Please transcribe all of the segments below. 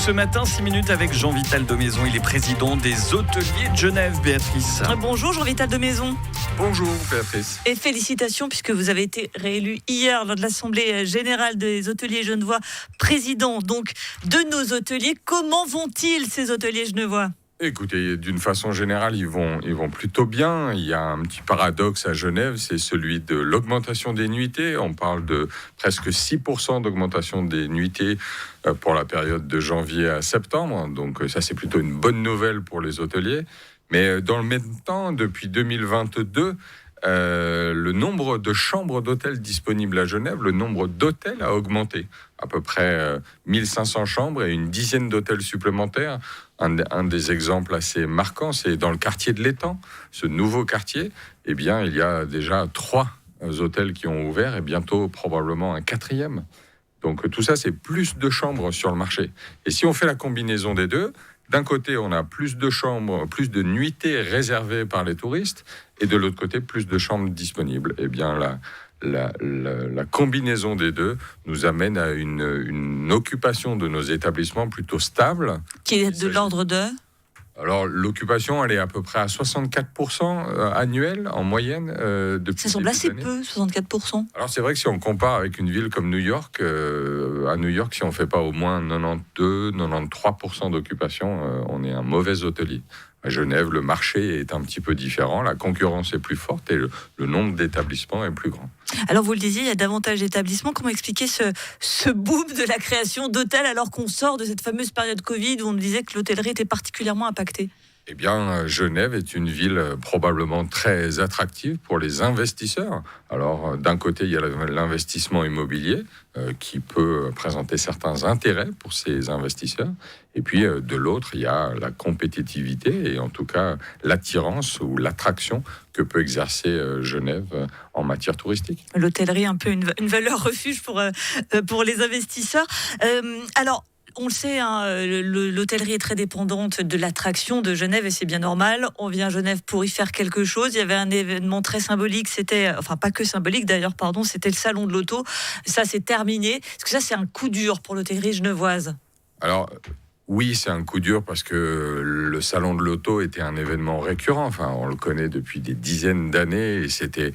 ce matin, 6 minutes avec Jean-Vital de Maison. Il est président des hôteliers de Genève, Béatrice. Bonjour Jean-Vital de Maison. Bonjour Béatrice. Et félicitations puisque vous avez été réélu hier lors de l'Assemblée Générale des hôteliers genevois, président donc de nos hôteliers. Comment vont-ils ces hôteliers genevois ? Écoutez, d'une façon générale, ils vont plutôt bien. Il y a un petit paradoxe à Genève, c'est celui de l'augmentation des nuitées. On parle de presque 6% d'augmentation des nuitées pour la période de janvier à septembre. Donc ça, c'est plutôt une bonne nouvelle pour les hôteliers. Mais dans le même temps, depuis 2022, le nombre de chambres d'hôtel disponibles à Genève, le nombre d'hôtels a augmenté. À peu près 1500 chambres et une dizaine d'hôtels supplémentaires. Un des exemples assez marquants, c'est dans le quartier de l'Étang, ce nouveau quartier. Eh bien, il y a déjà 3 hôtels qui ont ouvert et bientôt probablement un 4e. Donc tout ça, c'est plus de chambres sur le marché. Et si on fait la combinaison des deux, d'un côté, on a plus de chambres, plus de nuitées réservées par les touristes, et de l'autre côté, plus de chambres disponibles. Eh bien, la combinaison des deux nous amène à une occupation de nos établissements plutôt stable. Qui est de l'ordre de ? Alors, l'occupation, elle est à peu près à 64% annuelle en moyenne. Depuis ça semble assez peu, 64%. Alors, c'est vrai que si on compare avec une ville comme New York, à New York, si on ne fait pas au moins 92-93% d'occupation, on est un mauvais hôtelier. À Genève, le marché est un petit peu différent, la concurrence est plus forte et le nombre d'établissements est plus grand. Alors vous le disiez, il y a davantage d'établissements. Comment expliquer ce boom de la création d'hôtels alors qu'on sort de cette fameuse période Covid où on nous disait que l'hôtellerie était particulièrement impactée ? Eh bien, Genève est une ville probablement très attractive pour les investisseurs. Alors, d'un côté, il y a l'investissement immobilier qui peut présenter certains intérêts pour ces investisseurs. Et puis, de l'autre, il y a la compétitivité et en tout cas l'attirance ou l'attraction que peut exercer Genève en matière touristique. L'hôtellerie, un peu une valeur refuge pour les investisseurs. Alors, on le sait, l'hôtellerie est très dépendante de l'attraction de Genève et c'est bien normal. On vient à Genève pour y faire quelque chose. Il y avait un événement très symbolique, pas que symbolique d'ailleurs, c'était le salon de l'auto. Ça, c'est terminé. Est-ce que ça, c'est un coup dur pour l'hôtellerie genevoise ? Alors, oui, c'est un coup dur parce que le salon de l'auto était un événement récurrent. Enfin, on le connaît depuis des dizaines d'années et c'était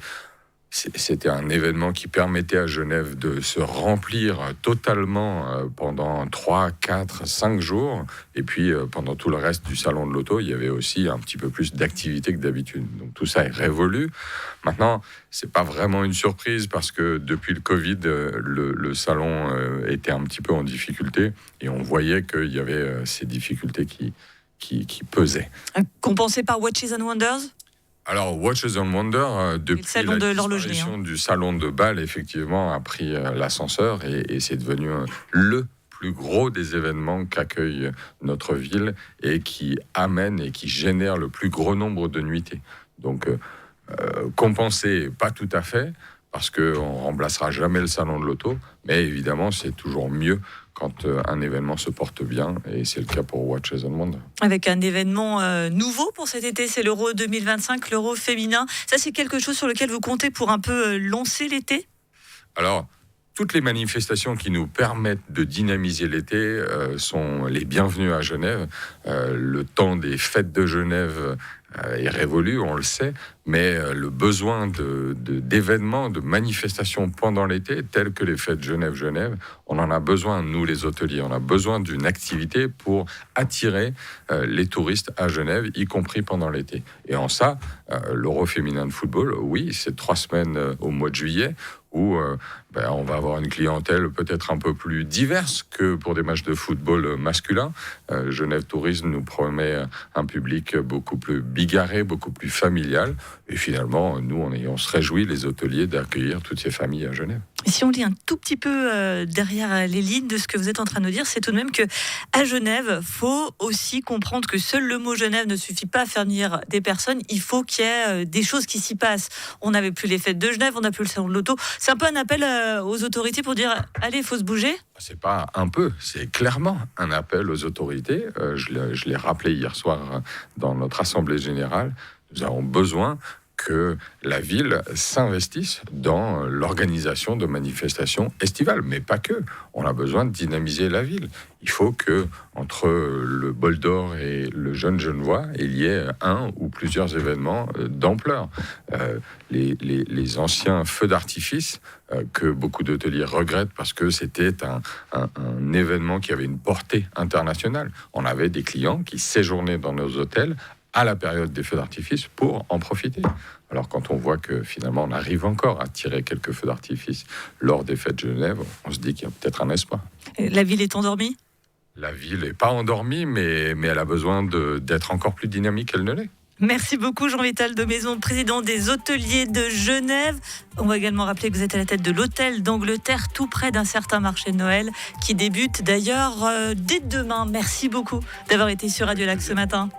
un événement qui permettait à Genève de se remplir totalement pendant 3, 4, 5 jours. Et puis, pendant tout le reste du salon de l'auto, il y avait aussi un petit peu plus d'activité que d'habitude. Donc, tout ça est révolu. Maintenant, c'est pas vraiment une surprise parce que depuis le Covid, le salon était un petit peu en difficulté. Et on voyait qu'il y avait ces difficultés qui pesaient. Compensé par Watches and Wonders ? Alors, Watches and Wonder, depuis la disparition du salon de Bâle, effectivement, a pris l'ascenseur et c'est devenu le plus gros des événements qu'accueille notre ville et qui amène et qui génère le plus gros nombre de nuitées. Donc, compenser, pas tout à fait, parce qu'on ne remplacera jamais le salon de l'auto, mais évidemment, c'est toujours mieux quand un événement se porte bien, et c'est le cas pour Watches and Wonders. Avec un événement nouveau pour cet été, c'est l'Euro 2025, l'Euro féminin. Ça, c'est quelque chose sur lequel vous comptez pour un peu lancer l'été ? Alors, toutes les manifestations qui nous permettent de dynamiser l'été sont les bienvenues à Genève. Le temps des fêtes de Genève est révolu, on le sait, mais le besoin d'événements, de manifestations pendant l'été, telles que les fêtes Genève-Genève, on en a besoin, nous les hôteliers. On a besoin d'une activité pour attirer les touristes à Genève, y compris pendant l'été. Et en ça, l'Euro féminin de football, oui, c'est 3 semaines au mois de juillet, où on va avoir une clientèle peut-être un peu plus diverse que pour des matchs de football masculin. Genève Tourisme nous promet un public beaucoup plus bigarré, beaucoup plus familial. Et finalement, nous, on se réjouit, les hôteliers, d'accueillir toutes ces familles à Genève. Et si on lit un tout petit peu derrière les lignes de ce que vous êtes en train de nous dire, c'est tout de même qu'à Genève, il faut aussi comprendre que seul le mot Genève ne suffit pas à faire venir des personnes. Il faut qu'il y ait des choses qui s'y passent. On n'avait plus les fêtes de Genève, on n'a plus le salon de l'auto. C'est un peu un appel aux autorités pour dire « Allez, il faut se bouger ». C'est pas un peu, c'est clairement un appel aux autorités. Je l'ai rappelé hier soir dans notre Assemblée Générale. Nous avons besoin que la ville s'investisse dans l'organisation de manifestations estivales, mais pas que. On a besoin de dynamiser la ville. Il faut que, entre le Bol d'Or et le Jeune Genevois, il y ait un ou plusieurs événements d'ampleur. Les anciens feux d'artifice, que beaucoup d'hôteliers regrettent parce que c'était un événement qui avait une portée internationale. On avait des clients qui séjournaient dans nos hôtels à la période des feux d'artifice pour en profiter. Alors quand on voit que finalement on arrive encore à tirer quelques feux d'artifice lors des fêtes de Genève, on se dit qu'il y a peut-être un espoir. La ville est endormie ? La ville n'est pas endormie, mais elle a besoin d'être encore plus dynamique qu'elle ne l'est. Merci beaucoup Jean-Vital Domaison, président des hôteliers de Genève. On va également rappeler que vous êtes à la tête de l'hôtel d'Angleterre, tout près d'un certain marché de Noël, qui débute d'ailleurs dès demain. Merci beaucoup d'avoir été sur Radio Lac ce matin.